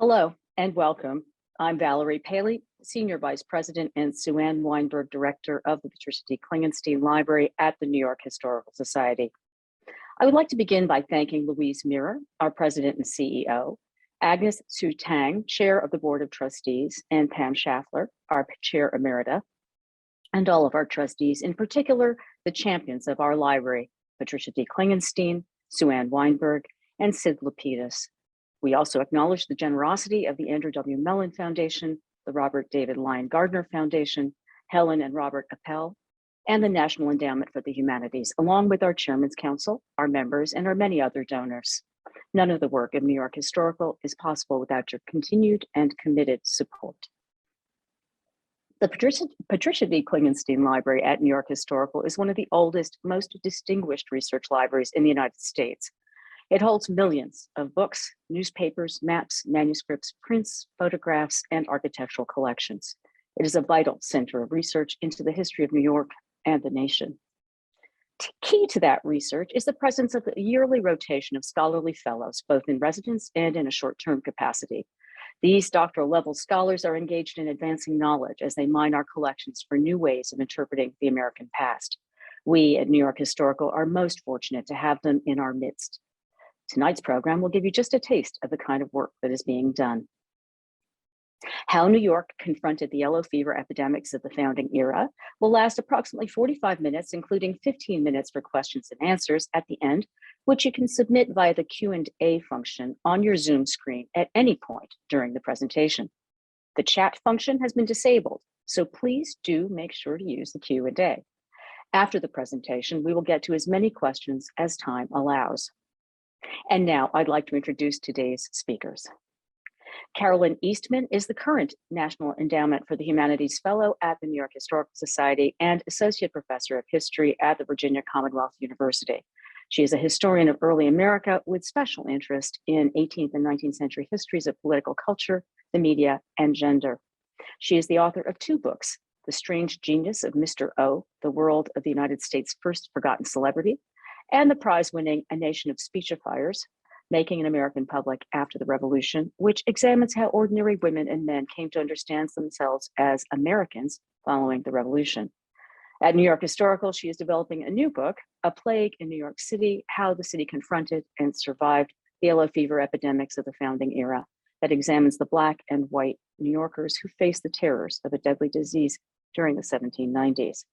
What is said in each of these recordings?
Hello and welcome. I'm Valerie Paley, Senior Vice President and Sue Ann Weinberg, Director of the Patricia D. Klingenstein Library at the New York Historical Society. I would like to begin by thanking Louise Mirror, our President and CEO, Agnes Sue Tang, Chair of the Board of Trustees, and Pam Schaffler, our Chair Emerita, and all of our trustees, in particular, the champions of our library, Patricia D. Klingenstein, Sue Ann Weinberg, and Sid Lapidus. We also acknowledge the generosity of the Andrew W. Mellon Foundation, the Robert David Lyon Gardner Foundation, Helen and Robert Appel, and the National Endowment for the Humanities, along with our Chairman's Council, our members, and our many other donors. None of the work of New York Historical is possible without your continued and committed support. The Patricia D. Klingenstein Library at New York Historical is one of the oldest, most distinguished research libraries in the United States. It holds millions of books, newspapers, maps, manuscripts, prints, photographs, and architectural collections. It is a vital center of research into the history of New York and the nation. Key to that research is the presence of a yearly rotation of scholarly fellows, both in residence and in a short-term capacity. These doctoral level scholars are engaged in advancing knowledge as they mine our collections for new ways of interpreting the American past. We at New York Historical are most fortunate to have them in our midst. Tonight's program will give you just a taste of the kind of work that is being done. How New York confronted the yellow fever epidemics of the founding era will last approximately 45 minutes, including 15 minutes for questions and answers at the end, which you can submit via the Q&A function on your Zoom screen at any point during the presentation. The chat function has been disabled, so please do make sure to use the Q&A. After the presentation, we will get to as many questions as time allows. And now I'd like to introduce today's speakers. Carolyn Eastman is the current National Endowment for the Humanities Fellow at the New York Historical Society and Associate Professor of History at the Virginia Commonwealth University. She is a historian of early America with special interest in 18th and 19th century histories of political culture, the media, and gender. She is the author of two books, The Strange Genius of Mr. O, The World of the United States' First Forgotten Celebrity, and the prize-winning A Nation of Speechifiers, Making an American Public After the Revolution, which examines how ordinary women and men came to understand themselves as Americans following the revolution. At New York Historical, she is developing a new book, A Plague in New York City, How the City Confronted and Survived the Yellow Fever Epidemics of the Founding Era, that examines the Black and white New Yorkers who faced the terrors of a deadly disease during the 1790s.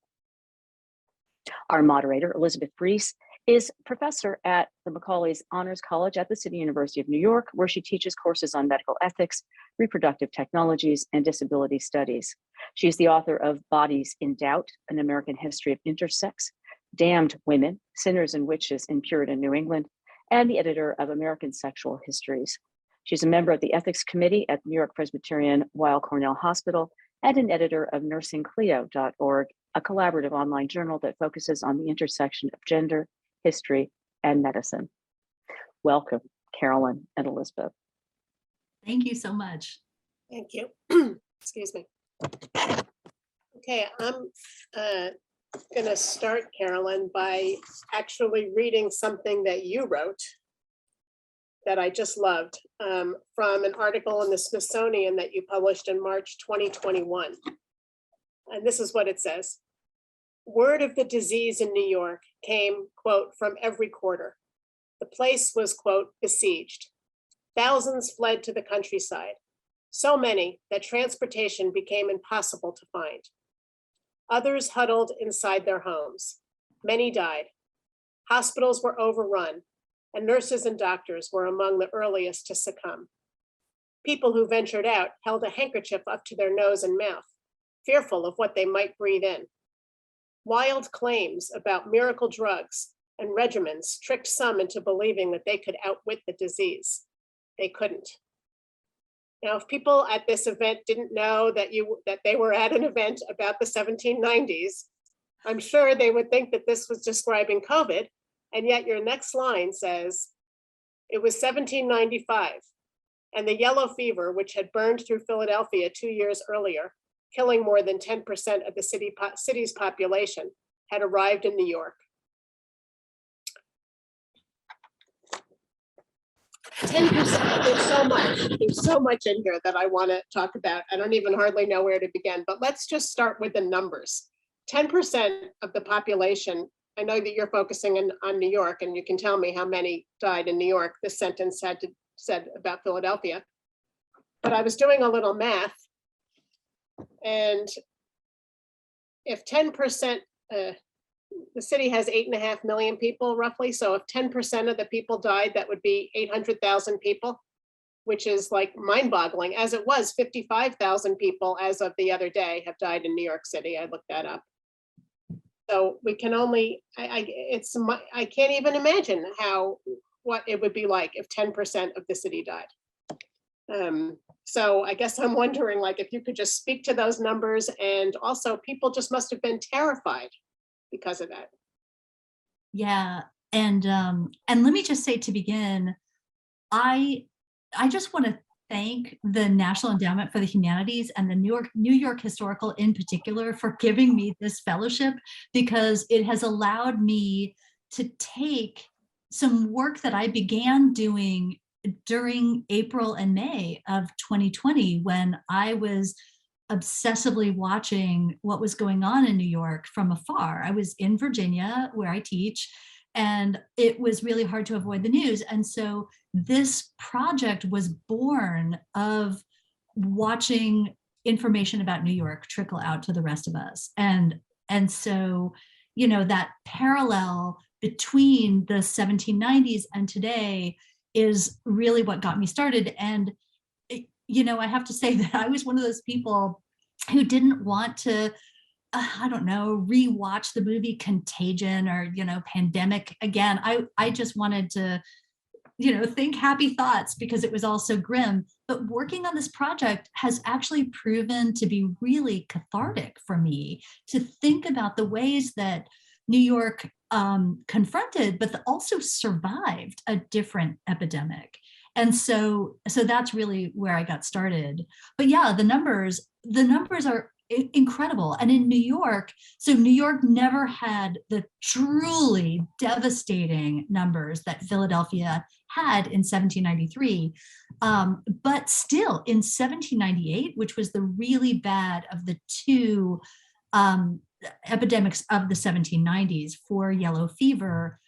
Our moderator, Elizabeth Reis, is professor at the Macaulay Honors College at the City University of New York, where she teaches courses on medical ethics, reproductive technologies, and disability studies. She is the author of Bodies in Doubt, An American History of Intersex, Damned Women, Sinners and Witches in Puritan New England, and the editor of American Sexual Histories. She's a member of the Ethics Committee at New York Presbyterian Weill Cornell Hospital and an editor of nursingclio.org, a collaborative online journal that focuses on the intersection of gender, history, and medicine. Welcome, Carolyn and Elizabeth. Thank you so much. Thank you. Excuse me. Okay, I'm going to start, Carolyn, by actually reading something that you wrote that I just loved from an article in the Smithsonian that you published in March 2021. And this is what it says. Word of the disease in New York came, quote, from every quarter. The place was, quote, besieged. Thousands fled to the countryside, so many that transportation became impossible to find. Others huddled inside their homes. Many died. Hospitals were overrun, and nurses and doctors were among the earliest to succumb. People who ventured out held a handkerchief up to their nose and mouth, fearful of what they might breathe in. Wild claims about miracle drugs and regimens tricked some into believing that they could outwit the disease. They couldn't. Now, if people at this event didn't know that they were at an event about the 1790s, I'm sure they would think that this was describing COVID, and yet your next line says, it was 1795, and the yellow fever, which had burned through Philadelphia 2 years earlier, killing more than 10% of the city's population, had arrived in New York. 10%, there's so much in here that I want to talk about. I don't even hardly know where to begin, but let's just start with the numbers. 10% of the population, I know that you're focusing on New York, and you can tell me how many died in New York. This sentence said about Philadelphia. But I was doing a little math, and if 10%, the city has 8.5 million people roughly. So if 10% of the people died, that would be 800,000 people, which is like mind-boggling. As it was, 55,000 people as of the other day have died in New York City. I looked that up. So we can only, I can't even imagine what it would be like if 10% of the city died. So I guess I'm wondering, like, if you could just speak to those numbers, and also people just must have been terrified because of that. Yeah, and let me just say to begin, I just want to thank the National Endowment for the Humanities and the New York Historical in particular for giving me this fellowship, because it has allowed me to take some work that I began doing during April and May of 2020, when I was obsessively watching what was going on in New York from afar. I was in Virginia, where I teach, and it was really hard to avoid the news. And so this project was born of watching information about New York trickle out to the rest of us. And so, you know, that parallel between the 1790s and today is really what got me started. And you know, I have to say that I was one of those people who didn't want to, I don't know, rewatch the movie Contagion or, you know, Pandemic again. I just wanted to, you know, think happy thoughts because it was all so grim. But working on this project has actually proven to be really cathartic for me, to think about the ways that New York confronted, but also survived a different epidemic. And so that's really where I got started. But yeah, the numbers are incredible. And in New York, so New York never had the truly devastating numbers that Philadelphia had in 1793. But still in 1798, which was the really bad of the two epidemics of the 1790s for yellow fever,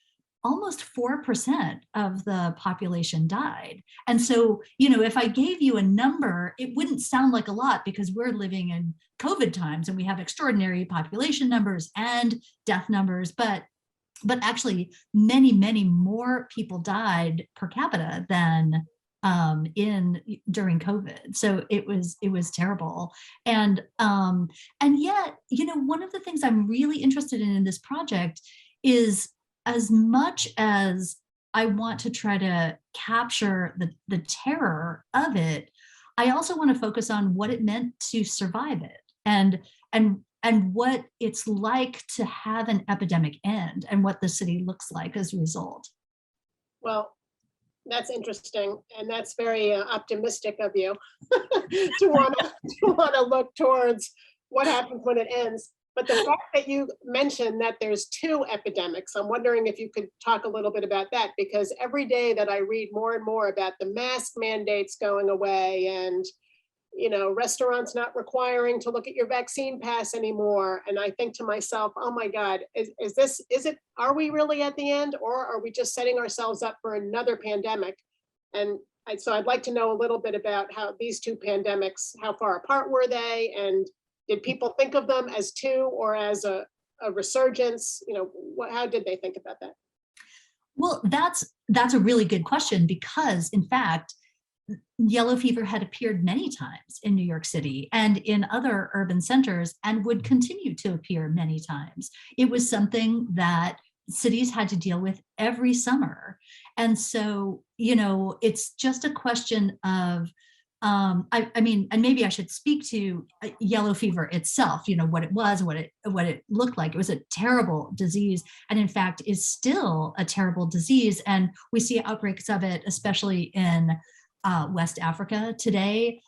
almost 4% of the population died. And so, you know, if I gave you a number, it wouldn't sound like a lot because we're living in COVID times and we have extraordinary population numbers and death numbers, but actually many, many more people died per capita than during COVID. So it was terrible. And yet, you know, one of the things I'm really interested in this project is, as much as I want to try to capture the terror of it, I also want to focus on what it meant to survive it and what it's like to have an epidemic end and what the city looks like as a result. Well, that's interesting, and that's very optimistic of you to want to look towards what happens when it ends. But the fact that you mentioned that there's two epidemics, I'm wondering if you could talk a little bit about that, because every day that I read more and more about the mask mandates going away and, you know, restaurants not requiring to look at your vaccine pass anymore. And I think to myself, oh my God, are we really at the end, or are we just setting ourselves up for another pandemic? And so I'd like to know a little bit about how these two pandemics, how far apart were they? And did people think of them as two or as a resurgence? You know, how did they think about that? Well, that's a really good question, because in fact, yellow fever had appeared many times in New York City and in other urban centers and would continue to appear many times. It was something that cities had to deal with every summer. And so, you know, it's just a question of, I mean, and maybe I should speak to yellow fever itself, you know, what it was, what it looked like. It was a terrible disease, and in fact is still a terrible disease. And we see outbreaks of it, especially in West Africa today.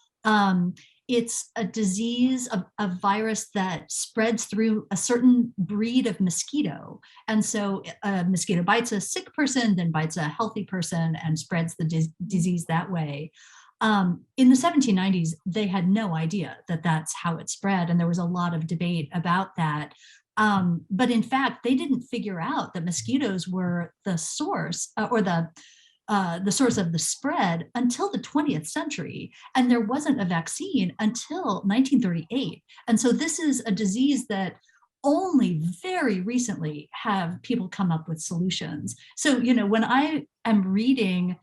it's a disease, a virus that spreads through a certain breed of mosquito. And so a mosquito bites a sick person, then bites a healthy person and spreads the disease that way. In the 1790s, they had no idea that that's how it spread. And there was a lot of debate about that. But in fact, they didn't figure out that mosquitoes were the source or the source of the spread until the 20th century. And there wasn't a vaccine until 1938. And so this is a disease that only very recently have people come up with solutions. So, you know, when I am reading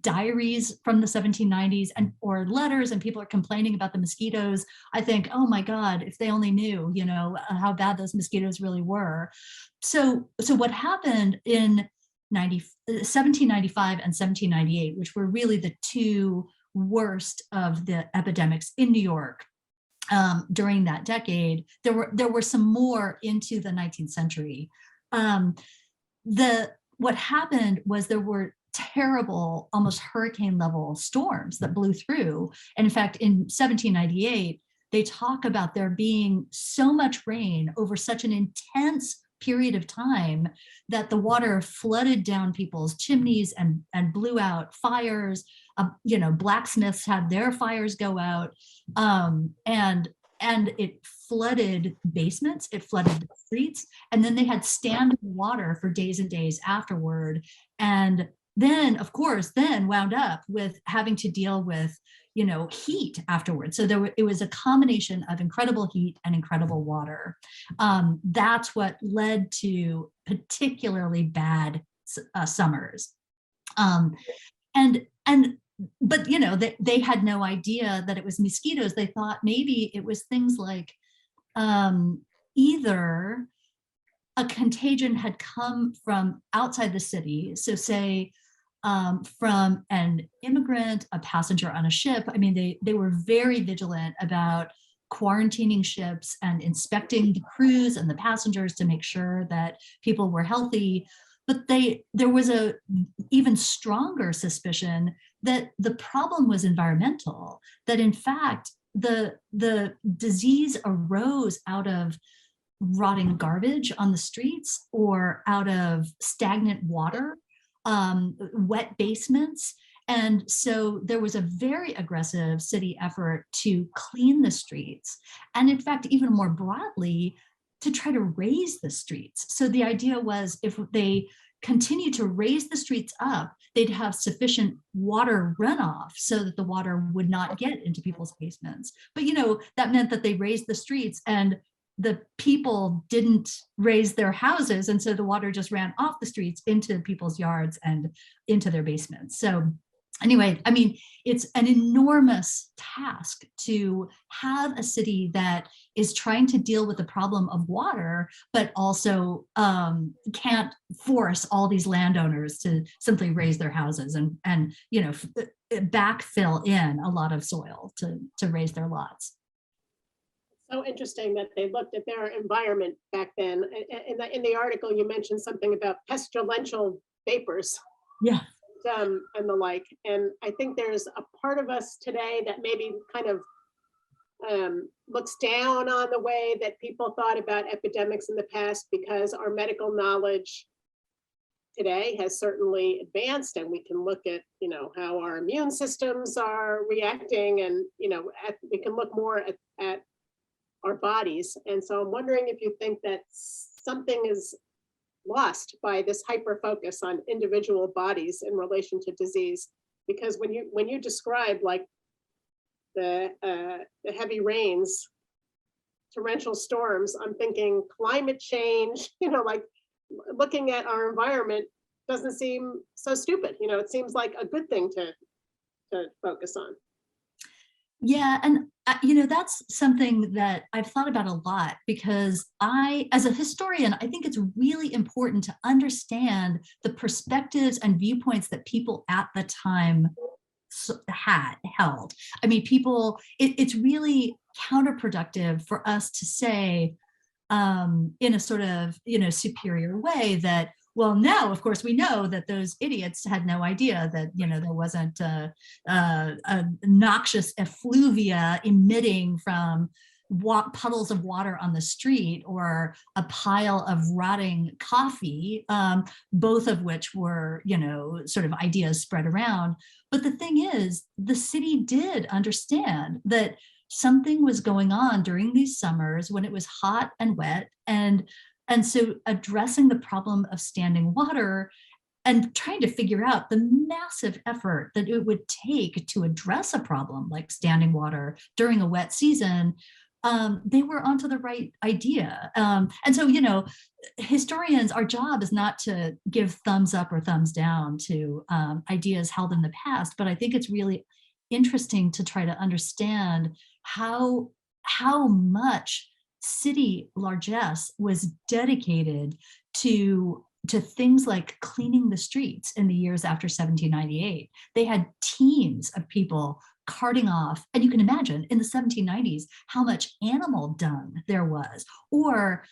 diaries from the 1790s or letters and people are complaining about the mosquitoes, I think, oh my God, if they only knew, you know, how bad those mosquitoes really were. So what happened in 1795 and 1798, which were really the two worst of the epidemics in New York during that decade, there were some more into the 19th century. What happened was there were terrible, almost hurricane level storms that blew through. And in fact, in 1798, they talk about there being so much rain over such an intense period of time that the water flooded down people's chimneys and blew out fires. You know, blacksmiths had their fires go out, and it flooded basements, it flooded the streets, and then they had standing water for days and days afterward. And then, of course, wound up with having to deal with, you know, heat afterwards. So it was a combination of incredible heat and incredible water. That's what led to particularly bad summers. But you know, they had no idea that it was mosquitoes. They thought maybe it was things like either a contagion had come from outside the city. So say from an immigrant, a passenger on a ship. I mean, they were very vigilant about quarantining ships and inspecting the crews and the passengers to make sure that people were healthy. But there was a even stronger suspicion that the problem was environmental, that in fact, the disease arose out of rotting garbage on the streets or out of stagnant water, wet basements. And so there was a very aggressive city effort to clean the streets. And in fact, even more broadly, to try to raise the streets. So the idea was if they continue to raise the streets up, they'd have sufficient water runoff so that the water would not get into people's basements. But you know, that meant that they raised the streets and the people didn't raise their houses. And so the water just ran off the streets into people's yards and into their basements. So anyway, I mean, it's an enormous task to have a city that is trying to deal with the problem of water, but also can't force all these landowners to simply raise their houses and you know, backfill in a lot of soil to raise their lots. So interesting that they looked at their environment back then. In the article, you mentioned something about pestilential vapors. Yeah. And the like. And I think there's a part of us today that maybe kind of looks down on the way that people thought about epidemics in the past, because our medical knowledge today has certainly advanced, and we can look at, you know, how our immune systems are reacting, and, you know, we can look more at our bodies. And so I'm wondering if you think that something is lost by this hyper focus on individual bodies in relation to disease, because when you describe like the heavy rains, torrential storms, I'm thinking climate change, you know, like looking at our environment doesn't seem so stupid. You know, it seems like a good thing to focus on. Yeah, and you know, that's something that I've thought about a lot, because as a historian, I think it's really important to understand the perspectives and viewpoints that people at the time held. I mean, it's really counterproductive for us to say in a sort of, you know, superior way that, Well, now, of course, we know that those idiots had no idea that, there wasn't a noxious effluvia emitting from puddles of water on the street or a pile of rotting coffee, both of which were, sort of ideas spread around. But the thing is, the city did understand that something was going on during these summers when it was hot and wet. And so addressing the problem of standing water and trying to figure out the massive effort that it would take to address a problem like standing water during a wet season, they were onto the right idea. And so, historians, our job is not to give thumbs up or thumbs down to ideas held in the past, but I think it's really interesting to try to understand how much city largesse was dedicated to things like cleaning the streets in the years after 1798. They had teams of people carting off, and you can imagine in the 1790s how much animal dung there was, or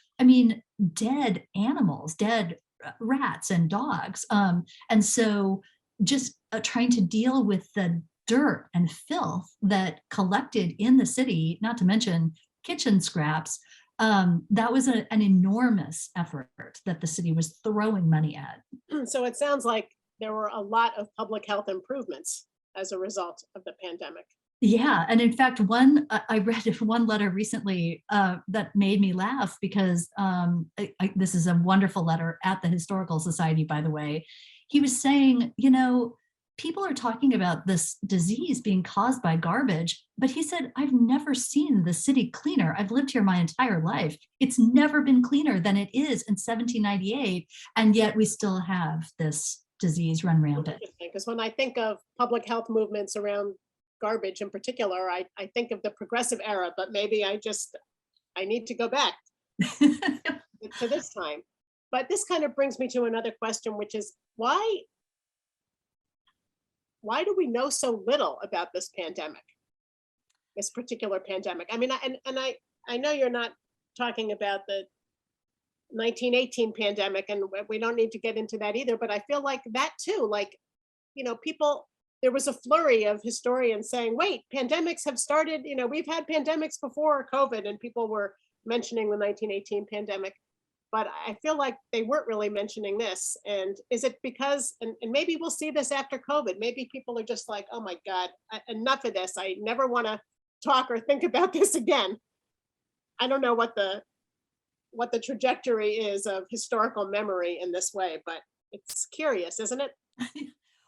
dead animals, dead rats and dogs. And so just trying to deal with the dirt and filth that collected in the city, not to mention kitchen scraps, that was an enormous effort that the city was throwing money at. So it sounds like there were a lot of public health improvements as a result of the pandemic. Yeah, and in fact, I read one letter recently that made me laugh because this is a wonderful letter at the Historical Society, by the way. He was saying, people are talking about this disease being caused by garbage, but he said, I've never seen the city cleaner. I've lived here my entire life. It's never been cleaner than it is in 1798, and yet we still have this disease run rampant. Because when I think of public health movements around garbage in particular, I think of the progressive era, but maybe I need to go back to this time. But this kind of brings me to another question, which is why do we know so little about this pandemic, this particular pandemic? I know you're not talking about the 1918 pandemic, and we don't need to get into that either, but I feel like that too, there was a flurry of historians saying, wait, pandemics have started, we've had pandemics before COVID, and people were mentioning the 1918 pandemic. But I feel like they weren't really mentioning this. And is it because, and maybe we'll see this after COVID, maybe people are just like, oh my God, enough of this. I never want to talk or think about this again. I don't know what the trajectory is of historical memory in this way, but it's curious, isn't it?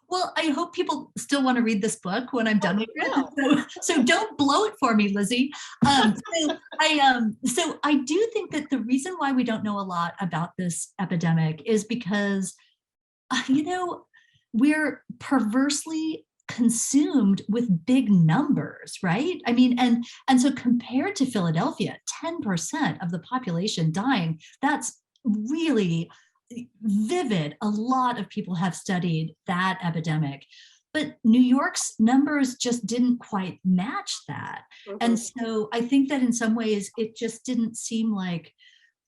Well, I hope people still want to read this book when I'm done with it. So don't blow it for me, Lizzie. So I do think that the reason why we don't know a lot about this epidemic is because, we're perversely consumed with big numbers, right? And so compared to Philadelphia, 10% of the population dying, that's really vivid. A lot of people have studied that epidemic, but New York's numbers just didn't quite match that. Mm-hmm. And so I think that in some ways it just didn't seem like,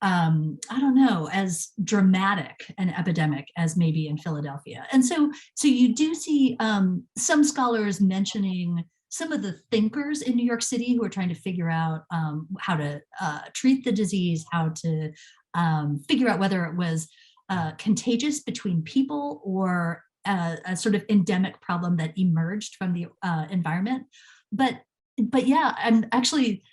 as dramatic an epidemic as maybe in Philadelphia. And so you do see some scholars mentioning some of the thinkers in New York City who are trying to figure out how to treat the disease, how to figure out whether it was contagious between people or a sort of endemic problem that emerged from the environment. But yeah, I'm actually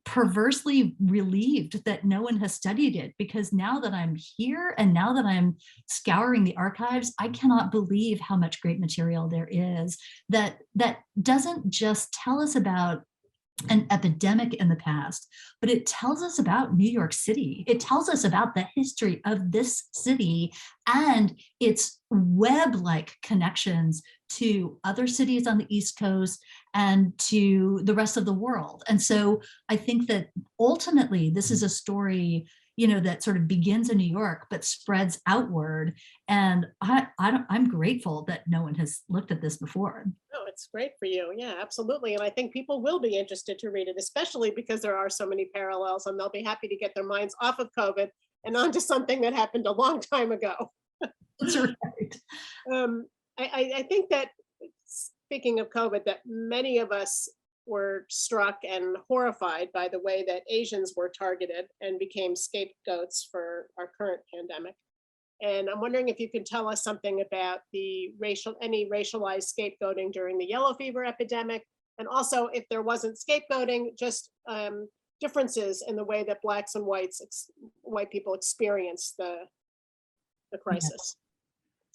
perversely relieved that no one has studied it, because now that I'm here and now that I'm scouring the archives, I cannot believe how much great material there is that doesn't just tell us about an epidemic in the past, but it tells us about New York City. It tells us about the history of this city and its web-like connections to other cities on the East Coast and to the rest of the world. And so I think that ultimately this is a story, that sort of begins in New York, but spreads outward. And I'm grateful that no one has looked at this before. Oh, it's great for you. Yeah, absolutely. And I think people will be interested to read it, especially because there are so many parallels, and they'll be happy to get their minds off of COVID and on to something that happened a long time ago. That's right. I think that, speaking of COVID, that many of us were struck and horrified by the way that Asians were targeted and became scapegoats for our current pandemic. And I'm wondering if you can tell us something about any racialized scapegoating during the yellow fever epidemic, and also if there wasn't scapegoating, just differences in the way that Blacks and white people experience the crisis.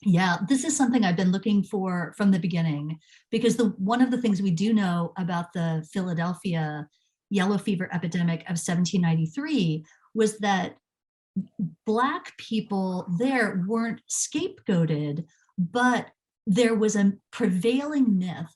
Yeah, this is something I've been looking for from the beginning, because one of the things we do know about the Philadelphia yellow fever epidemic of 1793 was that Black people there weren't scapegoated, but there was a prevailing myth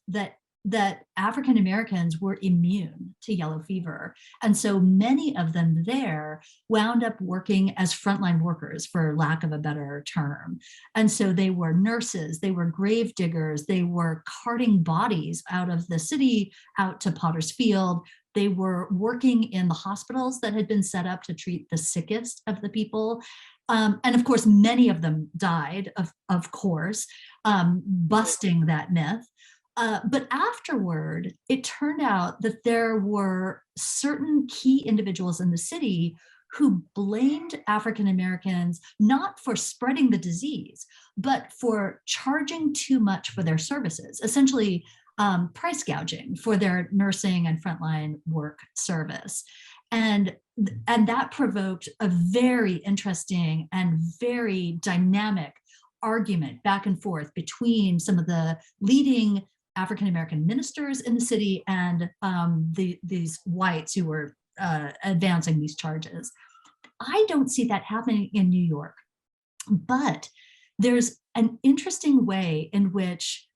that African Americans were immune to yellow fever. And so many of them there wound up working as frontline workers, for lack of a better term. And so they were nurses, they were grave diggers, they were carting bodies out of the city out to Potter's Field. They were working in the hospitals that had been set up to treat the sickest of the people. And of course, many of them died, of course, busting that myth. But afterward, it turned out that there were certain key individuals in the city who blamed African Americans not for spreading the disease, but for charging too much for their services, essentially price gouging for their nursing and frontline work service. And that provoked a very interesting and very dynamic argument back and forth between some of the leading African-American ministers in the city and these whites who were advancing these charges. I don't see that happening in New York, but there's an interesting way in which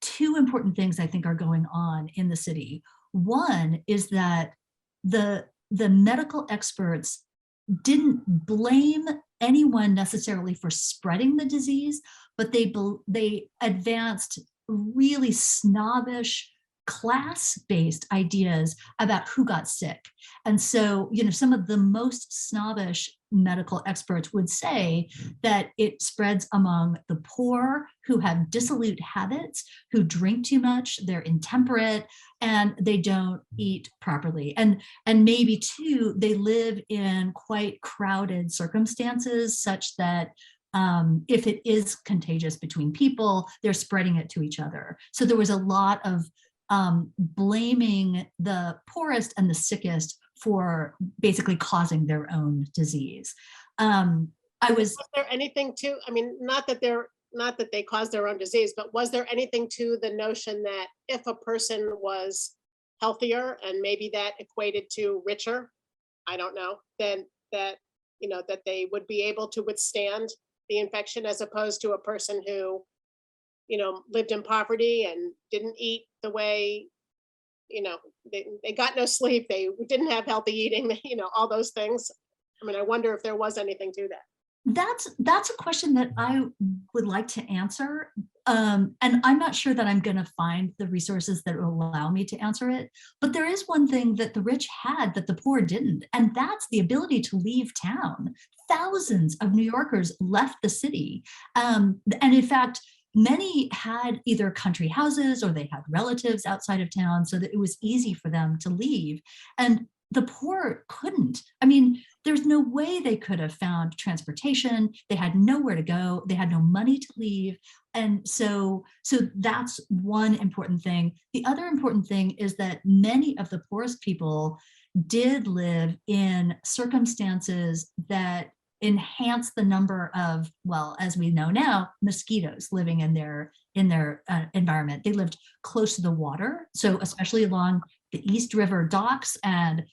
two important things I think are going on in the city. One is that the medical experts didn't blame anyone necessarily for spreading the disease, but they advanced really snobbish, class-based ideas about who got sick. And so, some of the most snobbish medical experts would say that it spreads among the poor who have dissolute habits, who drink too much, they're intemperate, and they don't eat properly. And maybe too, they live in quite crowded circumstances such that if it is contagious between people, they're spreading it to each other. So there was a lot of blaming the poorest and the sickest for basically causing their own disease. Was there anything to, not that they caused their own disease, but was there anything to the notion that if a person was healthier and maybe that equated to richer, I don't know, then that they would be able to withstand the infection, as opposed to a person who, lived in poverty and didn't eat the way, they got no sleep, they didn't have healthy eating, all those things. I wonder if there was anything to that. That's a question that I would like to answer. And I'm not sure that I'm going to find the resources that will allow me to answer it. But there is one thing that the rich had that the poor didn't, and that's the ability to leave town. Thousands of New Yorkers left the city. And in fact, many had either country houses or they had relatives outside of town, so that it was easy for them to leave. And the poor couldn't. There's no way they could have found transportation. They had nowhere to go. They had no money to leave. And so that's one important thing. The other important thing is that many of the poorest people did live in circumstances that enhance the number of, well, as we know now, mosquitoes living in their environment. They lived close to the water, so especially along the East River docks, and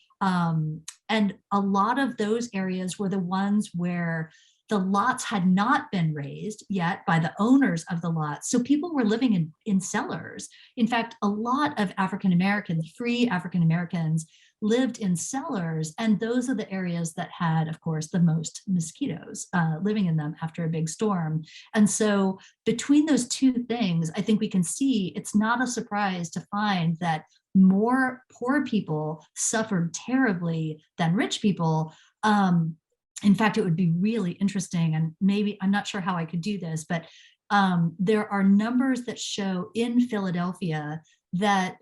a lot of those areas were the ones where the lots had not been raised yet by the owners of the lots. So people were living in cellars. In fact, a lot of African Americans, free African Americans, lived in cellars, and those are the areas that had, of course, the most mosquitoes living in them after a big storm. And so between those two things, I think we can see it's not a surprise to find that more poor people suffered terribly than rich people. in fact, it would be really interesting, and maybe I'm not sure how I could do this, but there are numbers that show in Philadelphia that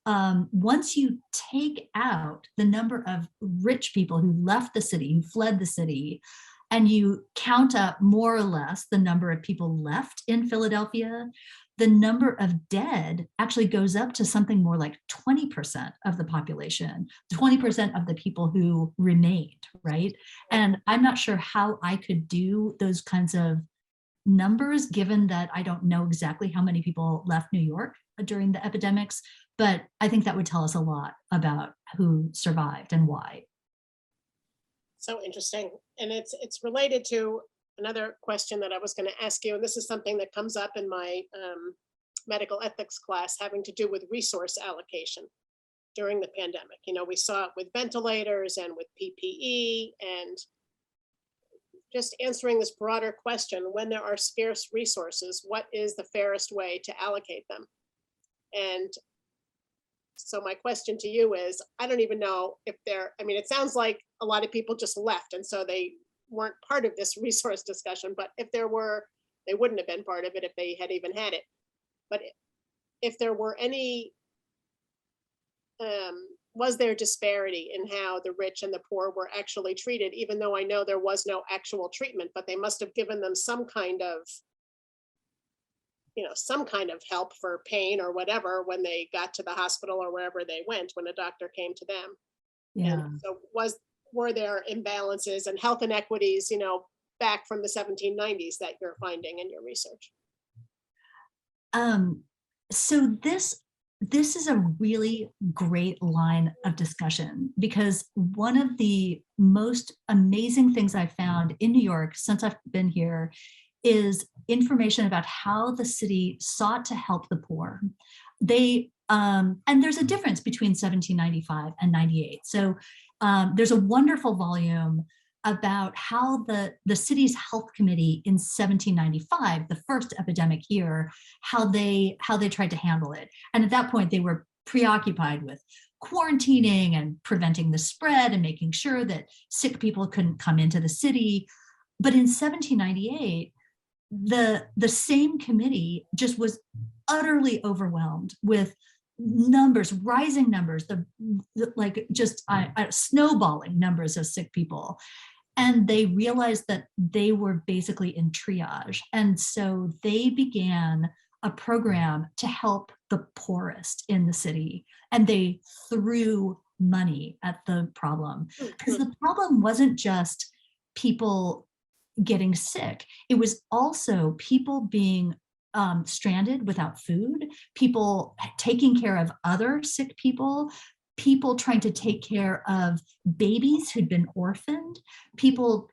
once you take out the number of rich people who left the city, who fled the city, and you count up more or less the number of people left in Philadelphia, the number of dead actually goes up to something more like 20% of the population, 20% of the people who remained, right? And I'm not sure how I could do those kinds of numbers, given that I don't know exactly how many people left New York during the epidemics, but I think that would tell us a lot about who survived and why. So interesting. And it's related to another question that I was going to ask you, and this is something that comes up in my medical ethics class, having to do with resource allocation during the pandemic. You know, we saw it with ventilators and with PPE, and just answering this broader question: when there are scarce resources, what is the fairest way to allocate them? And so my question to you is, I don't even know if I mean, it sounds like a lot of people just left, and so they weren't part of this resource discussion, but if there were, they wouldn't have been part of it if they had even had it. But if there were any, was there disparity in how the rich and the poor were actually treated, even though I know there was no actual treatment, but they must have given them some kind of, you know, some kind of help for pain or whatever when they got to the hospital or wherever they went, when a doctor came to them. Yeah. And so were there imbalances and health inequities, you know, back from the 1790s that you're finding in your research? So this is a really great line of discussion, because one of the most amazing things I've found in New York since I've been here is information about how the city sought to help the poor. And there's a difference between 1795 and 98. So there's a wonderful volume about how the city's health committee in 1795, the first epidemic year, how they tried to handle it. And at that point, they were preoccupied with quarantining and preventing the spread and making sure that sick people couldn't come into the city. But in 1798, the same committee just was utterly overwhelmed with rising numbers, snowballing numbers of sick people. And they realized that they were basically in triage. And so they began a program to help the poorest in the city. And they threw money at the problem, because the problem wasn't just people getting sick. It was also people being stranded without food, people taking care of other sick people, people trying to take care of babies who'd been orphaned, people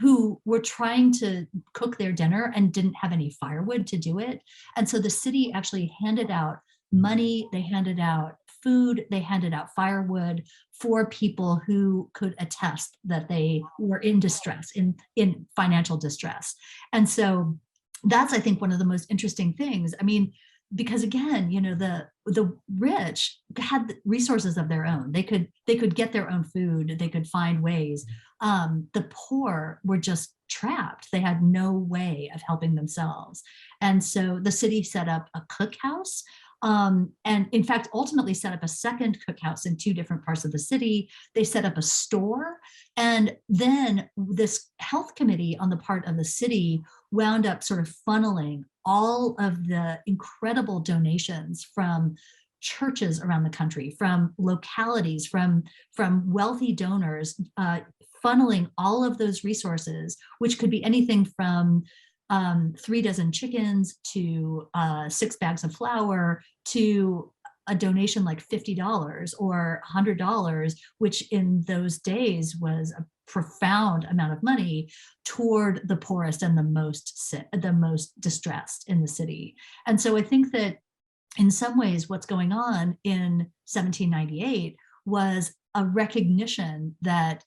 who were trying to cook their dinner and didn't have any firewood to do it. And so the city actually handed out money, they handed out food, they handed out firewood for people who could attest that they were in distress, in financial distress. And so that's, I think, one of the most interesting things. I mean, because again, you know, the rich had resources of their own. They could get their own food. They could find ways. The poor were just trapped. They had no way of helping themselves. And so the city set up a cookhouse. And in fact, ultimately set up a second cookhouse in two different parts of the city. They set up a store. And then this health committee on the part of the city wound up sort of funneling all of the incredible donations from churches around the country, from localities, from wealthy donors, funneling all of those resources, which could be anything from 3 dozen chickens to 6 bags of flour to a donation like $50 or $100, which in those days was a profound amount of money toward the poorest and the most distressed in the city. And so I think that in some ways what's going on in 1798 was a recognition that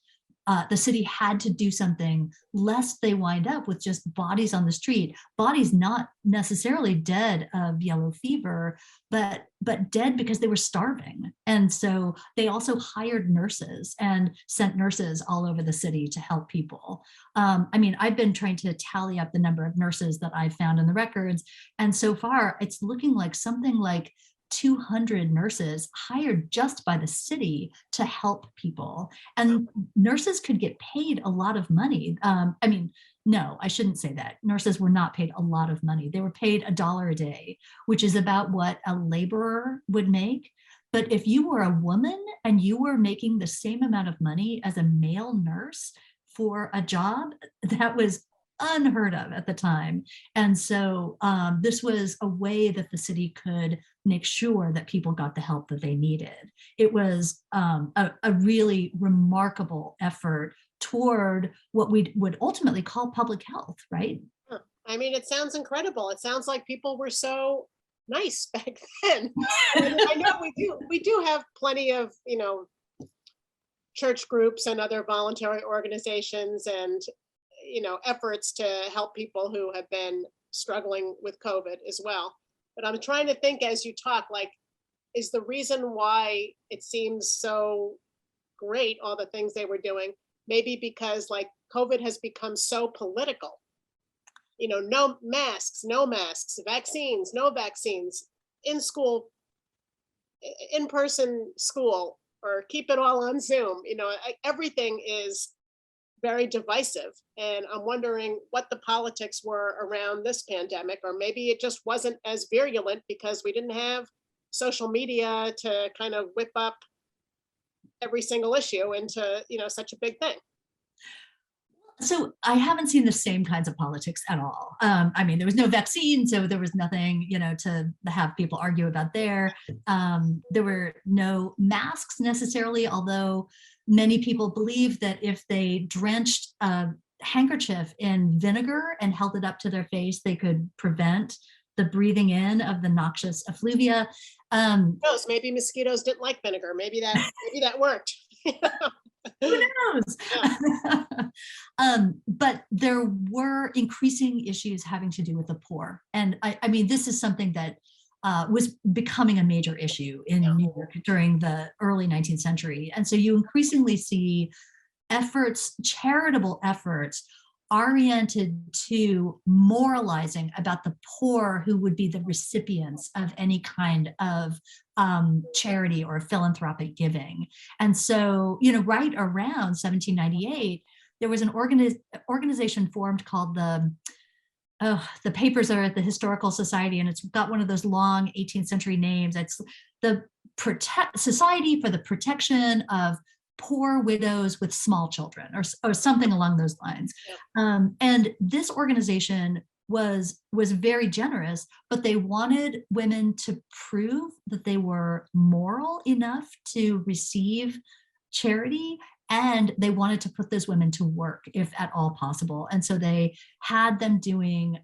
the city had to do something lest they wind up with just bodies on the street, bodies not necessarily dead of yellow fever, but dead because they were starving. And so they also hired nurses and sent nurses all over the city to help people. I mean, I've been trying to tally up the number of nurses that I've found in the records, and so far it's looking like something like 200 nurses hired just by the city to help people. And nurses could get paid a lot of money. I mean, no, I shouldn't say that. Nurses were not paid a lot of money. They were paid $1 a day, which is about what a laborer would make. But if you were a woman and you were making the same amount of money as a male nurse for a job, that was unheard of at the time. And so this was a way that the city could make sure that people got the help that they needed. It was a really remarkable effort toward what we would ultimately call public health, right? I mean, it sounds incredible. It sounds like people were so nice back then. I know we do have plenty of, church groups and other voluntary organizations and efforts to help people who have been struggling with COVID as well. But I'm trying to think as you talk, like, is the reason why it seems so great, all the things they were doing, maybe because like COVID has become so political, no masks, vaccines, no vaccines, in school, in-person school, or keep it all on Zoom, everything is very divisive. And I'm wondering what the politics were around this pandemic, or maybe it just wasn't as virulent because we didn't have social media to kind of whip up every single issue into, such a big thing. So I haven't seen the same kinds of politics at all. I mean, there was no vaccine, so there was nothing, to have people argue about there. There were no masks necessarily, although many people believe that if they drenched a handkerchief in vinegar and held it up to their face, they could prevent the breathing in of the noxious effluvia. Who knows? Maybe mosquitoes didn't like vinegar. Maybe that worked. Who knows? Yeah. But there were increasing issues having to do with the poor. And I mean, this is something that was becoming a major issue in New York during the early 19th century. And so you increasingly see efforts, charitable efforts, oriented to moralizing about the poor who would be the recipients of any kind of charity or philanthropic giving. And so, right around 1798, there was an organization formed called the papers are at the Historical Society, and it's got one of those long 18th century names. It's the Society for the Protection of Poor Widows with Small Children, or something along those lines. Yeah. And this organization was very generous, but they wanted women to prove that they were moral enough to receive charity, and they wanted to put those women to work if at all possible. And so they had them doing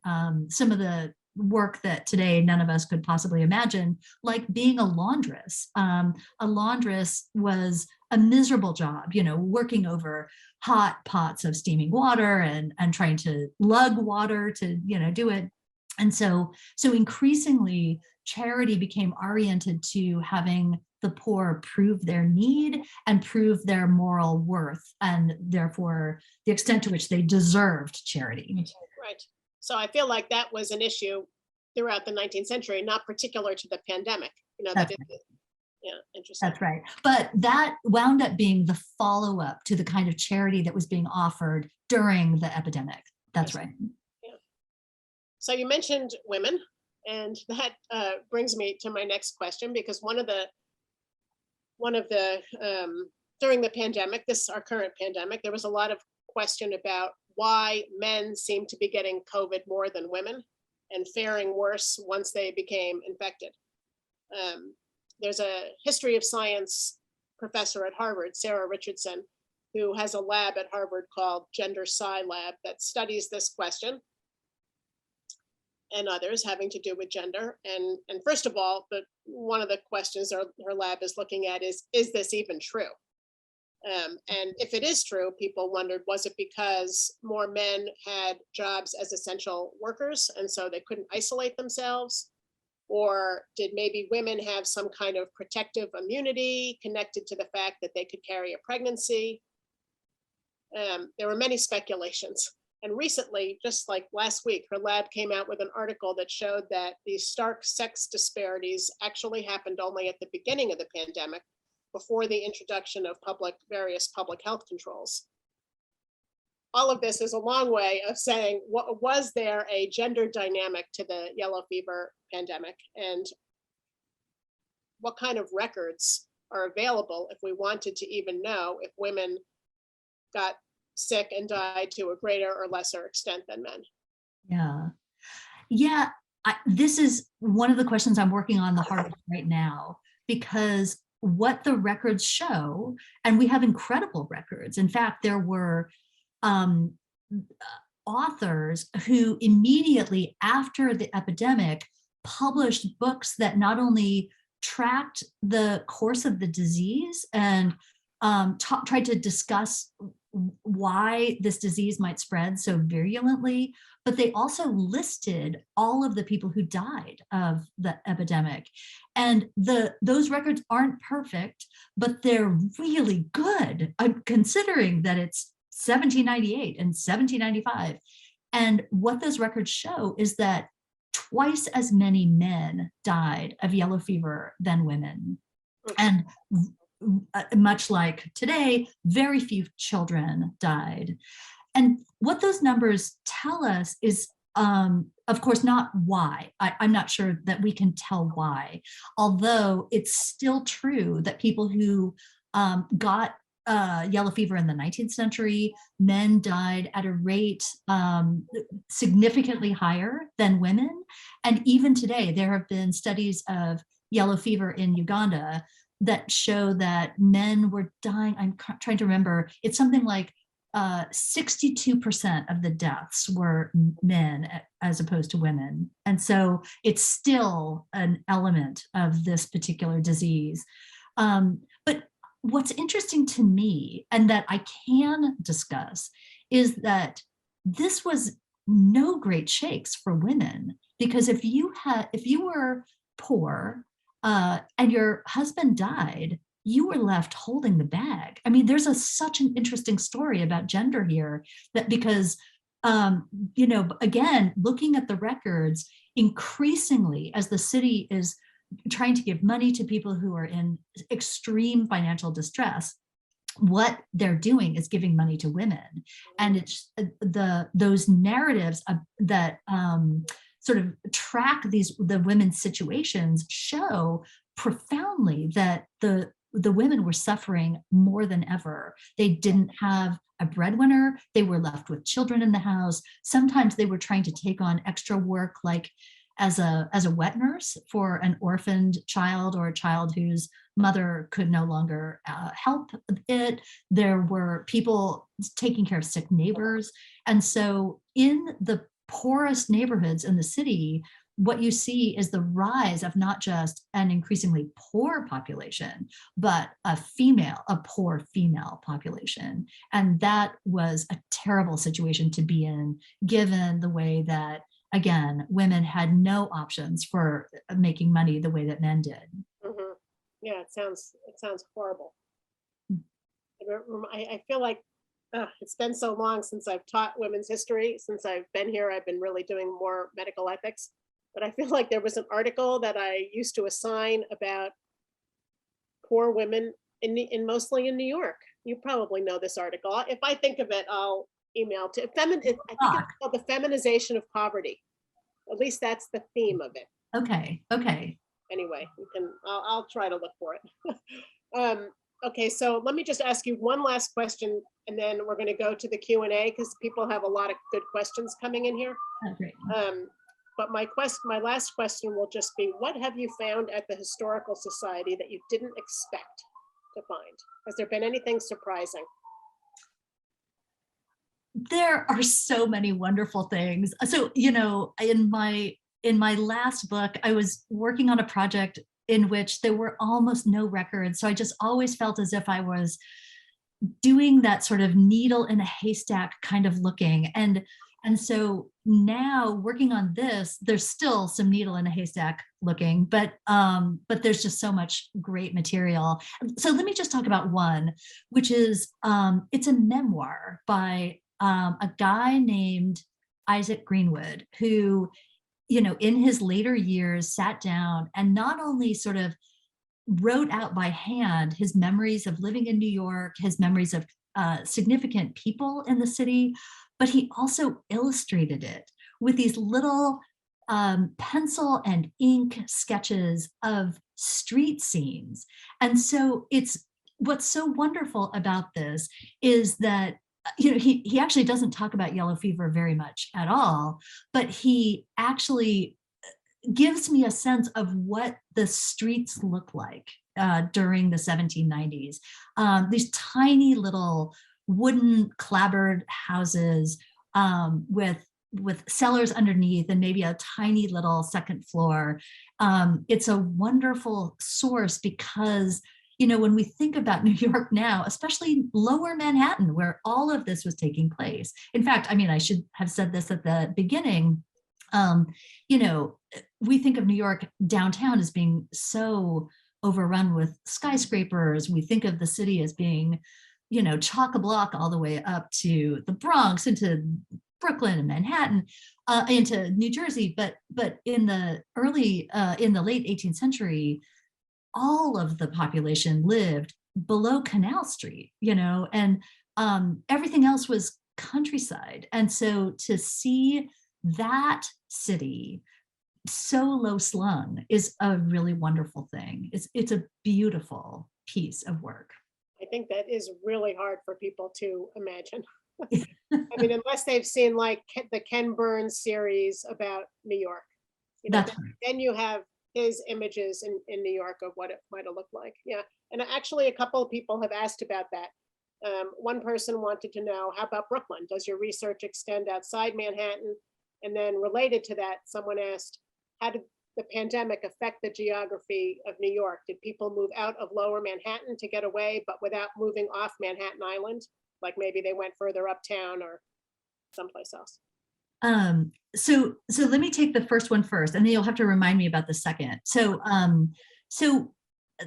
some of the work that today none of us could possibly imagine, like being a laundress. A laundress was a miserable job, working over hot pots of steaming water and trying to lug water to, do it. And so increasingly charity became oriented to having the poor prove their need and prove their moral worth, and therefore the extent to which they deserved charity. Right. So I feel like that was an issue throughout the 19th century, not particular to the pandemic. Yeah, interesting. That's right. But that wound up being the follow-up to the kind of charity that was being offered during the epidemic. That's right. Yeah. So you mentioned women, and that brings me to my next question, because one of the during the pandemic, our current pandemic, there was a lot of question about why men seem to be getting COVID more than women and faring worse once they became infected. There's a history of science professor at Harvard, Sarah Richardson, who has a lab at Harvard called Gender Sci Lab that studies this question and others having to do with gender. And first of all, one of the questions her lab is looking at is this even true? And if it is true, people wondered, was it because more men had jobs as essential workers and so they couldn't isolate themselves? Or did maybe women have some kind of protective immunity connected to the fact that they could carry a pregnancy? There were many speculations. And recently, just like last week, her lab came out with an article that showed that these stark sex disparities actually happened only at the beginning of the pandemic, before the introduction of various public health controls. All of this is a long way of saying, was there a gender dynamic to the yellow fever pandemic? And what kind of records are available if we wanted to even know if women got sick and died to a greater or lesser extent than men? Yeah. Yeah. This is one of the questions I'm working on the hardest right now, because what the records show, and we have incredible records. In fact, there were authors who immediately after the epidemic published books that not only tracked the course of the disease and tried to discuss why this disease might spread so virulently, but they also listed all of the people who died of the epidemic. And those records aren't perfect, but they're really good. I'm considering that it's 1798 and 1795. And what those records show is that twice as many men died of yellow fever than women. And much like today, very few children died. And what those numbers tell us is, of course, not why. I'm not sure that we can tell why, although it's still true that people who got yellow fever in the 19th century, men died at a rate significantly higher than women. And even today, there have been studies of yellow fever in Uganda that show that men were dying. I'm trying to remember, it's something like 62% of the deaths were men as opposed to women. And so it's still an element of this particular disease. But what's interesting to me, and that I can discuss, is that this was no great shakes for women, because if you were poor and your husband died, you were left holding the bag. I mean, there's such an interesting story about gender here, that because, again, looking at the records, increasingly as the city is trying to give money to people who are in extreme financial distress, what they're doing is giving money to women. And it's those narratives that sort of track the women's situations show profoundly that the women were suffering more than ever. They didn't have a breadwinner. They were left with children in the house. Sometimes they were trying to take on extra work, like as a wet nurse for an orphaned child or a child whose mother could no longer help it. There were people taking care of sick neighbors. And so in the poorest neighborhoods in the city, what you see is the rise of not just an increasingly poor population, but a poor female population. And that was a terrible situation to be in, given the way that, again, women had no options for making money the way that men did. Mm-hmm. Yeah, it sounds horrible. I feel like it's been so long since I've taught women's history. Since I've been here, I've been really doing more medical ethics. But I feel like there was an article that I used to assign about poor women mostly in New York. You probably know this article. If I think of it, I'll email to I think it's called The Feminization of Poverty. At least that's the theme of it. Okay. Anyway, I'll try to look for it. Okay, so let me just ask you one last question, and then we're going to go to the Q&A because people have a lot of good questions coming in here. Oh, great. But my last question will just be, what have you found at the Historical Society that you didn't expect to find? Has there been anything surprising? There are so many wonderful things. So, in my last book, I was working on a project in which there were almost no records. So I just always felt as if I was doing that sort of needle in a haystack kind of looking. And so now working on this, there's still some needle in a haystack looking, but there's just so much great material. So let me just talk about one, which is, it's a memoir by a guy named Isaac Greenwood, who, in his later years sat down and not only sort of wrote out by hand his memories of living in New York, his memories of significant people in the city, but he also illustrated it with these little pencil and ink sketches of street scenes. And so what's so wonderful about this is that he actually doesn't talk about yellow fever very much at all, but he actually gives me a sense of what the streets look like during the 1790s. These tiny little wooden clapboard houses with cellars underneath and maybe a tiny little second floor. It's a wonderful source because, when we think about New York now, especially lower Manhattan, where all of this was taking place. In fact, I should have said this at the beginning. We think of New York downtown as being so overrun with skyscrapers. We think of the city as being, chock-a-block all the way up to the Bronx, into Brooklyn and Manhattan, into New Jersey. But in the late 18th century, all of the population lived below Canal Street, and everything else was countryside. And so to see that city so low slung is a really wonderful thing. It's a beautiful piece of work. I think that is really hard for people to imagine. Unless they've seen like the Ken Burns series about New York, That's right. then you have his images in New York of what it might have looked like. Yeah, and actually a couple of people have asked about that. One person wanted to know, how about Brooklyn? Does your research extend outside Manhattan? And then related to that, someone asked, how did the pandemic affect the geography of New York? Did people move out of lower Manhattan to get away, but without moving off Manhattan Island? Like maybe they went further uptown or someplace else. So let me take the first one first, and then you'll have to remind me about the second. So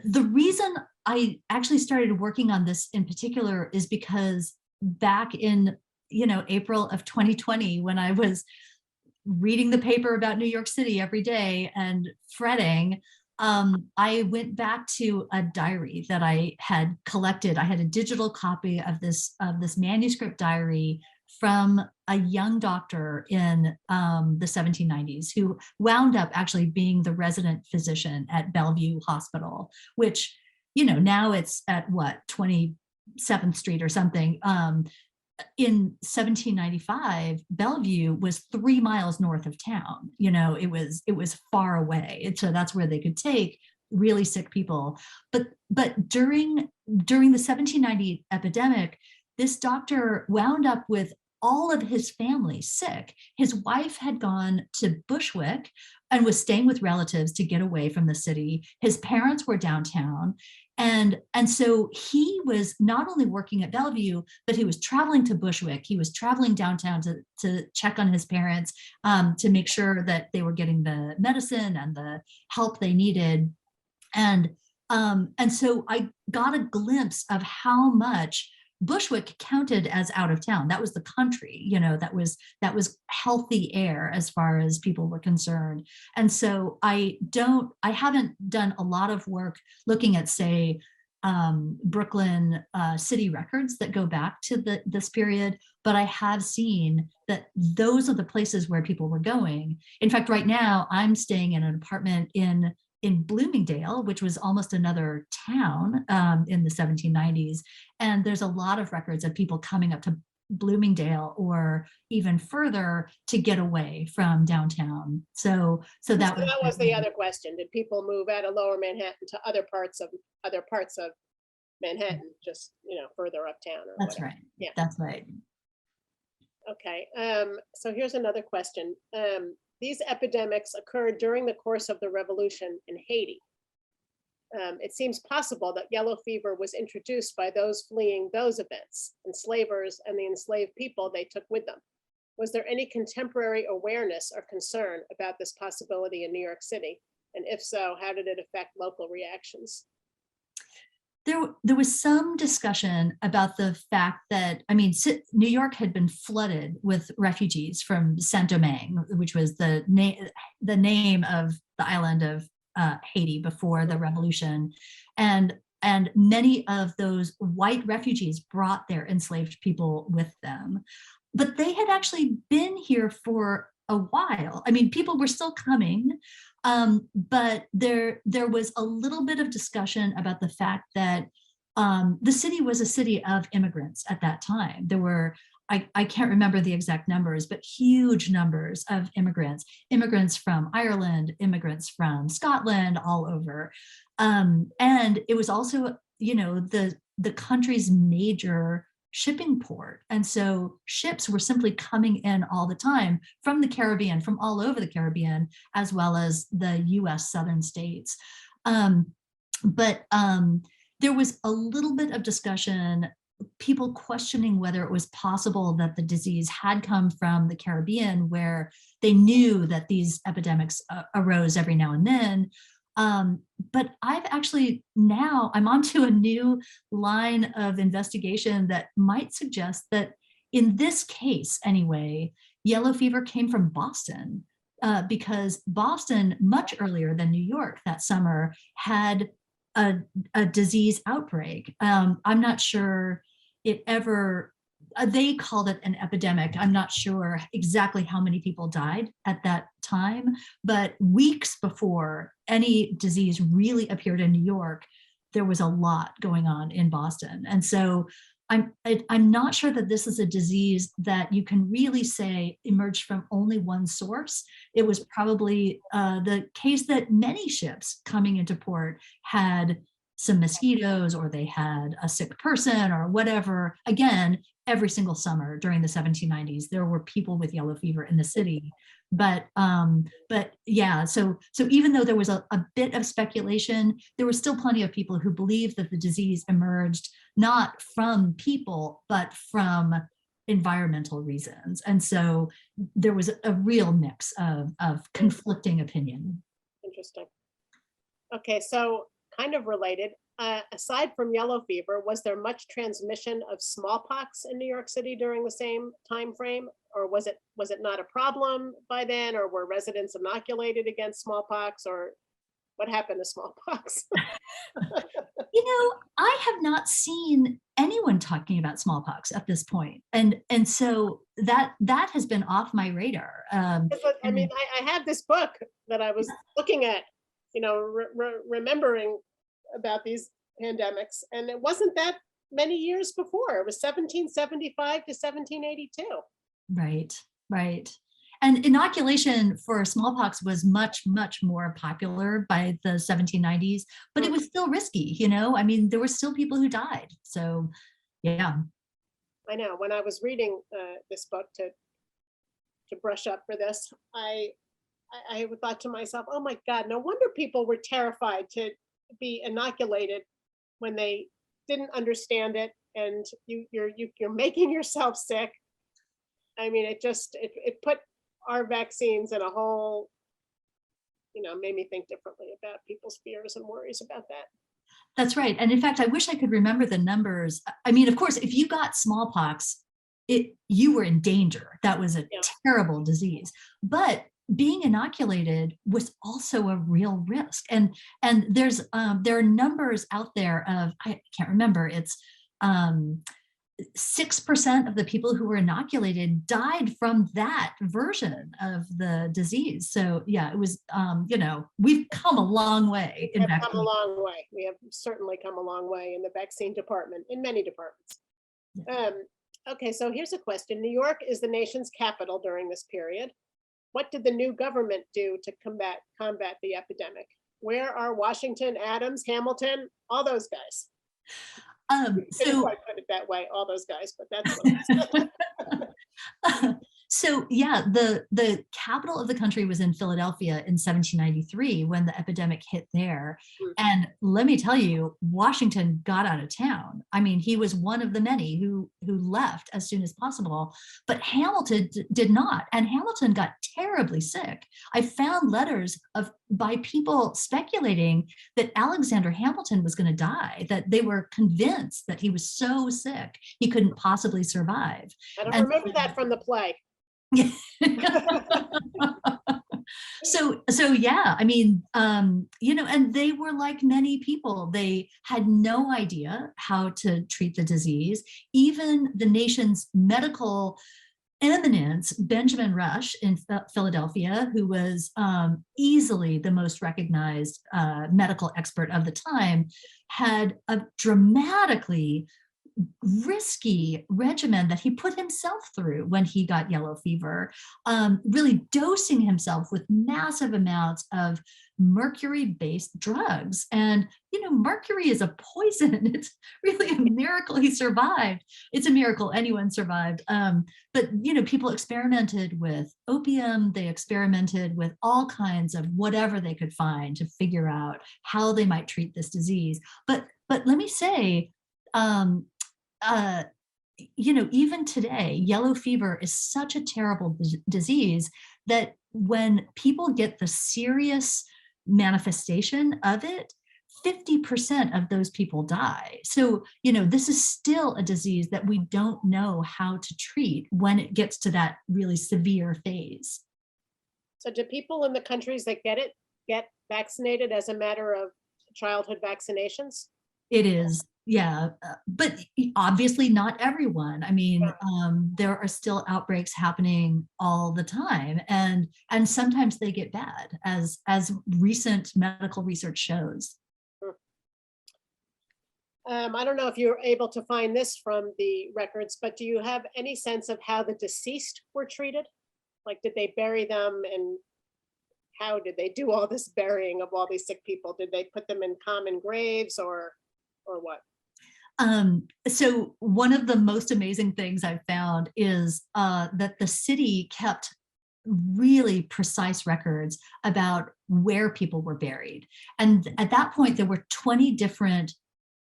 the reason I actually started working on this in particular is because back in, April of 2020, when I was reading the paper about New York City every day and fretting, I went back to a diary that I had collected. I had a digital copy of this manuscript diary from a young doctor in the 1790s who wound up actually being the resident physician at Bellevue Hospital, which, now it's at 27th Street or something. In 1795, Bellevue was 3 miles north of town. It was far away. And so that's where they could take really sick people. But during the 1790 epidemic, this doctor wound up with all of his family sick. His wife had gone to Bushwick and was staying with relatives to get away from the city. His parents were downtown. And so he was not only working at Bellevue, but he was traveling to Bushwick. He was traveling downtown to check on his parents, to make sure that they were getting the medicine and the help they needed. And so I got a glimpse of how much Bushwick counted as out of town. That was the country, that was healthy air as far as people were concerned. And so I haven't done a lot of work looking at, say, Brooklyn city records that go back to this period, but I have seen that those are the places where people were going. In fact, right now I'm staying in an apartment in Bloomingdale, which was almost another town in the 1790s. And there's a lot of records of people coming up to Bloomingdale or even further to get away from downtown. So that was the other question. Did people move out of lower Manhattan to other parts of Manhattan, just, further uptown? Or that's whatever. right. Yeah, that's right. Okay. So here's another question. These epidemics occurred during the course of the revolution in Haiti. It seems possible that yellow fever was introduced by those fleeing those events, enslavers and the enslaved people they took with them. Was there any contemporary awareness or concern about this possibility in New York City? And if so, how did it affect local reactions? There was some discussion about the fact that, I mean, New York had been flooded with refugees from Saint-Domingue, which was the name of the island of Haiti before the revolution. And many of those white refugees brought their enslaved people with them. But they had actually been here for a while. I mean, people were still coming, but there was a little bit of discussion about the fact that the city was a city of immigrants at that time. There were, I can't remember the exact numbers, but huge numbers of immigrants from Ireland, immigrants from Scotland, all over. And it was also, you know, the country's major shipping port. And so ships were simply coming in all the time from the Caribbean, from all over the Caribbean, as well as the US southern states. But there was a little bit of discussion, people questioning whether it was possible that the disease had come from the Caribbean, where they knew that these epidemics arose every now and then. But I've actually now, I'm onto a new line of investigation that might suggest that in this case anyway, yellow fever came from Boston, because Boston, much earlier than New York that summer, had a disease outbreak. I'm not sure it ever, they called it an epidemic. I'm not sure exactly how many people died at that time, but weeks before any disease really appeared in New York, there was a lot going on in Boston. And so I'm not sure that this is a disease that you can really say emerged from only one source. It was probably the case that many ships coming into port had some mosquitoes, or they had a sick person or whatever. Again, every single summer during the 1790s, there were people with yellow fever in the city. But yeah, so even though there was a bit of speculation, there were still plenty of people who believed that the disease emerged not from people, but from environmental reasons. And so there was a real mix of conflicting opinion. Interesting. Okay, so kind of related, aside from yellow fever, was there much transmission of smallpox in New York City during the same time frame? Or was it not a problem by then? Or were residents inoculated against smallpox? Or what happened to smallpox? You know, I have not seen anyone talking about smallpox at this point. And so that has been off my radar. I mean, I had this book that I was looking at, you know, remembering about these pandemics, and it wasn't that many years before. It was 1775 to 1782. Right. And inoculation for smallpox was much, much more popular by the 1790s, but it was still risky, you know? I mean, there were still people who died. So, yeah. I know. When I was reading this book to brush up for this, I thought to myself, oh my God, no wonder people were terrified to be inoculated when they didn't understand it, and you're making yourself sick. I mean, it put our vaccines in a whole, you know, made me think differently about people's fears and worries about that. That's right. And in fact, I wish I could remember the numbers. I mean, of course, if you got smallpox, you were in danger. That was a terrible disease. But being inoculated was also a real risk. And there are numbers out there of, I can't remember, it's 6% of the people who were inoculated died from that version of the disease. So yeah, it was, you know, we've come a long way. We have come a long way. We have certainly come a long way in the vaccine department, in many departments. Yeah. Okay, so here's a question. New York is the nation's capital during this period. What did the new government do to combat the epidemic? Where are Washington, Adams, Hamilton, all those guys? So didn't quite put it that way, all those guys, but that's what So yeah, the capital of the country was in Philadelphia in 1793 when the epidemic hit there. Mm. And let me tell you, Washington got out of town. I mean, he was one of the many who left as soon as possible, but Hamilton did not. And Hamilton got terribly sick. I found letters by people speculating that Alexander Hamilton was going to die, that they were convinced that he was so sick he couldn't possibly survive. I don't And remember that from the play. So yeah, I mean, and they were like many people. They had no idea how to treat the disease. Even the nation's medical eminence, Benjamin Rush in Philadelphia, who was easily the most recognized medical expert of the time, had a dramatically risky regimen that he put himself through when he got yellow fever, really dosing himself with massive amounts of mercury-based drugs. And, mercury is a poison. It's really a miracle he survived. It's a miracle anyone survived. But, people experimented with opium. They experimented with all kinds of whatever they could find to figure out how they might treat this disease. But let me say, even today, yellow fever is such a terrible disease that when people get the serious manifestation of it, 50% of those people die. So, this is still a disease that we don't know how to treat when it gets to that really severe phase. So do people in the countries that get vaccinated as a matter of childhood vaccinations? It is, yeah, but obviously not everyone. I mean, there are still outbreaks happening all the time, and sometimes they get bad, as recent medical research shows. I don't know if you're able to find this from the records, but do you have any sense of how the deceased were treated? Like, did they bury them, and how did they do all this burying of all these sick people? Did they put them in common graves or what? So one of the most amazing things I've found is that the city kept really precise records about where people were buried. And at that point, there were 20 different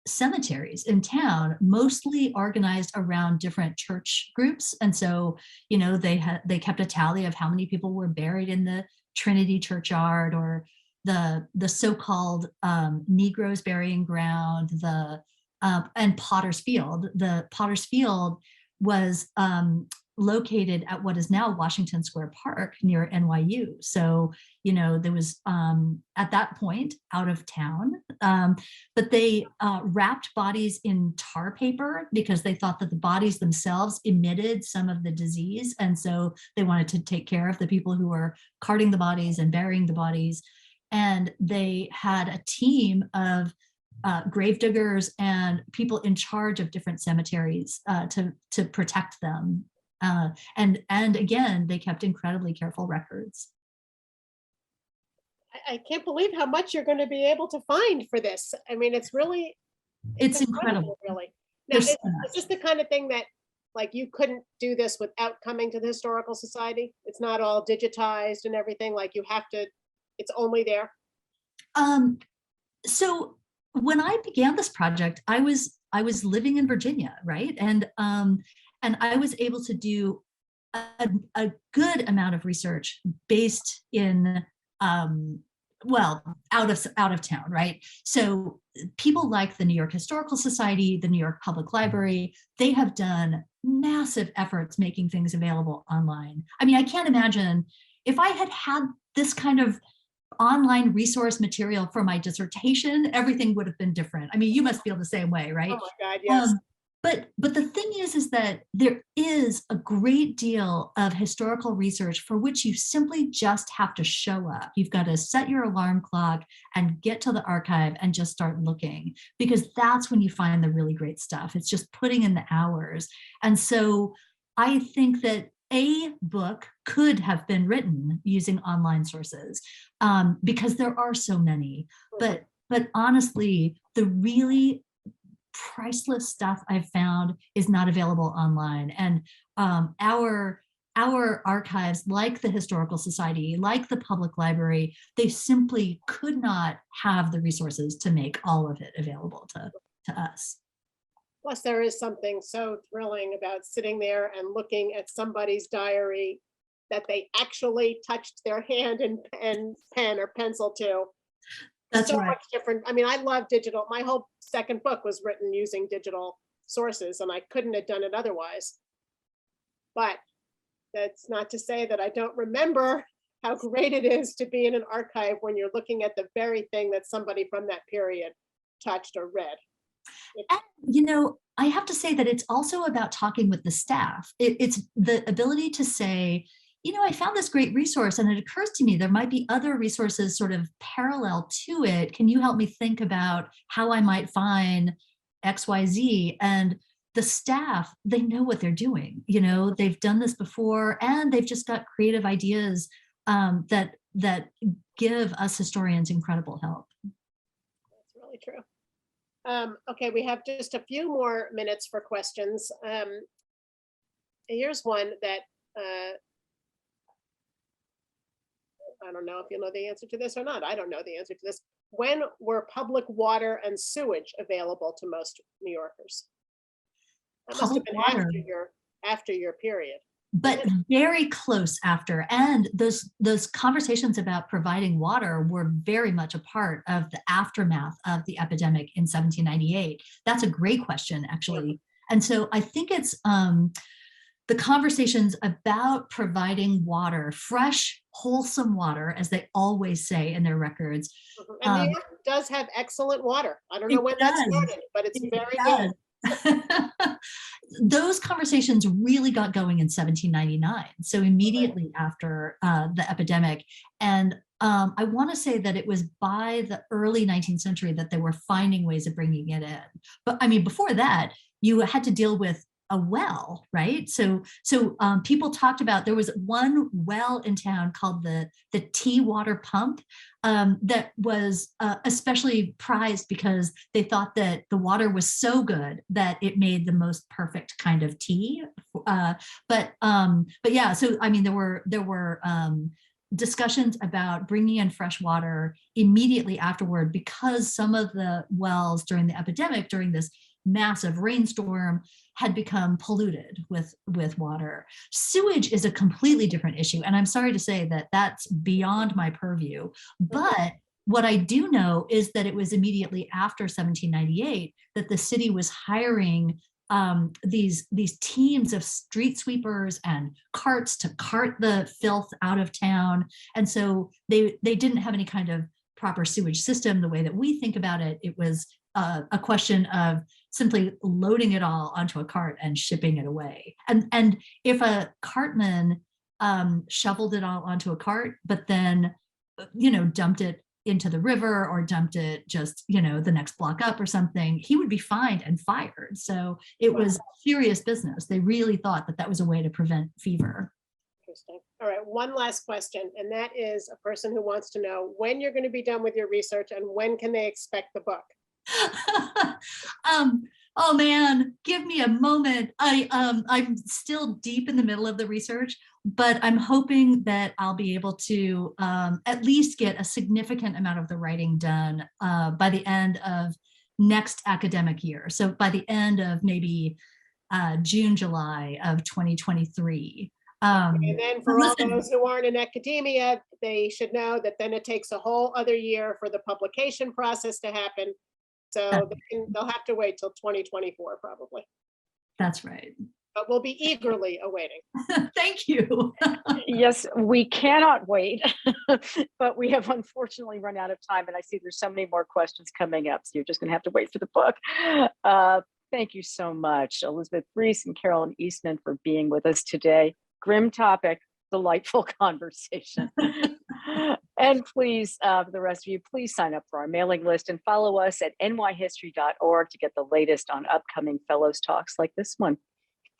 cemeteries in town, mostly organized around different church groups. And so, they kept a tally of how many people were buried in the Trinity churchyard, or the so-called Negroes burying ground, and Potter's Field. The Potter's Field was located at what is now Washington Square Park near NYU. So, there was at that point out of town, but they wrapped bodies in tar paper because they thought that the bodies themselves emitted some of the disease. And so they wanted to take care of the people who were carting the bodies and burying the bodies. And they had a team of gravediggers and people in charge of different cemeteries to protect them. And again, they kept incredibly careful records. I can't believe how much you're going to be able to find for this. I mean, it's incredible, really. Now, is this the kind of thing that, like, you couldn't do this without coming to the Historical Society? It's not all digitized and everything, like you have to, it's only there? So when I began this project, I was living in Virginia, right? And I was able to do a good amount of research based in out of town, right? So people like the New York Historical Society, the New York Public Library, they have done massive efforts making things available online. I mean, I can't imagine if I had this kind of online resource material for my dissertation, everything would have been different. I mean, you must feel the same way, right? Oh my God, yes. But the thing is that there is a great deal of historical research for which you simply just have to show up. You've got to set your alarm clock and get to the archive and just start looking, because that's when you find the really great stuff. It's just putting in the hours. And so I think that a book could have been written using online sources, because there are so many. But honestly, the really priceless stuff I've found is not available online. And our our archives, like the Historical Society, like the Public Library, they simply could not have the resources to make all of it available to us. Plus, there is something so thrilling about sitting there and looking at somebody's diary that they actually touched their hand and pen or pencil to. That's so right. much different. I mean, I love digital. My whole second book was written using digital sources, and I couldn't have done it otherwise. But that's not to say that I don't remember how great it is to be in an archive when you're looking at the very thing that somebody from that period touched or read. And, you know, I have to say that it's also about talking with the staff. It's the ability to say, you know, I found this great resource and it occurs to me there might be other resources sort of parallel to it. Can you help me think about how I might find XYZ? And the staff, they know what they're doing. You know, they've done this before and they've just got creative ideas that give us historians incredible help. That's really true. Okay, we have just a few more minutes for questions. Here's one that I don't know if you know the answer to this or not. I don't know the answer to this. When were public water and sewage available to most New Yorkers? That must have been after your period. But very close after. And those conversations about providing water were very much a part of the aftermath of the epidemic in 1798. That's a great question, actually. And so I think it's the conversations about providing water, fresh, wholesome water, as they always say in their records. And New York does have excellent water. I don't know when that started, but it's very good. Those conversations really got going in 1799, so immediately after the epidemic. And I want to say that it was by the early 19th century that they were finding ways of bringing it in. But I mean, before that, you had to deal with a well, right? So people talked about, there was one well in town called the tea water pump that was especially prized because they thought that the water was so good that it made the most perfect kind of tea. But yeah, so I mean, there were discussions about bringing in fresh water immediately afterward because some of the wells during the epidemic, during this massive rainstorm, had become polluted with water. Sewage is a completely different issue. And I'm sorry to say that that's beyond my purview. But what I do know is that it was immediately after 1798 that the city was hiring these teams of street sweepers and carts to cart the filth out of town. And so they didn't have any kind of proper sewage system the way that we think about it. It was a question of simply loading it all onto a cart and shipping it away. And if a cartman shoveled it all onto a cart, but then, you know, dumped it into the river or dumped it just, you know, the next block up or something, he would be fined and fired. So it was serious business. They really thought that that was a way to prevent fever. Interesting. All right, one last question, and that is a person who wants to know when you're going to be done with your research and when can they expect the book? Oh man, give me a moment. I'm still deep in the middle of the research, but I'm hoping that I'll be able to at least get a significant amount of the writing done by the end of next academic year. So by the end of maybe June, July of 2023. And then for all those who aren't in academia, they should know that then it takes a whole other year for the publication process to happen. So they'll have to wait till 2024 probably. That's right. But we'll be eagerly awaiting. Thank you. Yes, we cannot wait, but we have unfortunately run out of time, and I see there's so many more questions coming up, so you're just going to have to wait for the book. Thank you so much, Elizabeth Reis and Carolyn Eastman, for being with us today. Grim topic, delightful conversation. And please, for the rest of you, please sign up for our mailing list and follow us at nyhistory.org to get the latest on upcoming fellows talks like this one.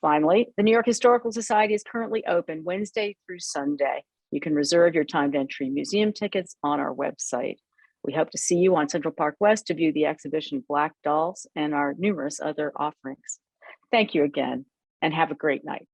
Finally, the New York Historical Society is currently open Wednesday through Sunday. You can reserve your timed entry museum tickets on our website. We hope to see you on Central Park West to view the exhibition Black Dolls and our numerous other offerings. Thank you again, and have a great night.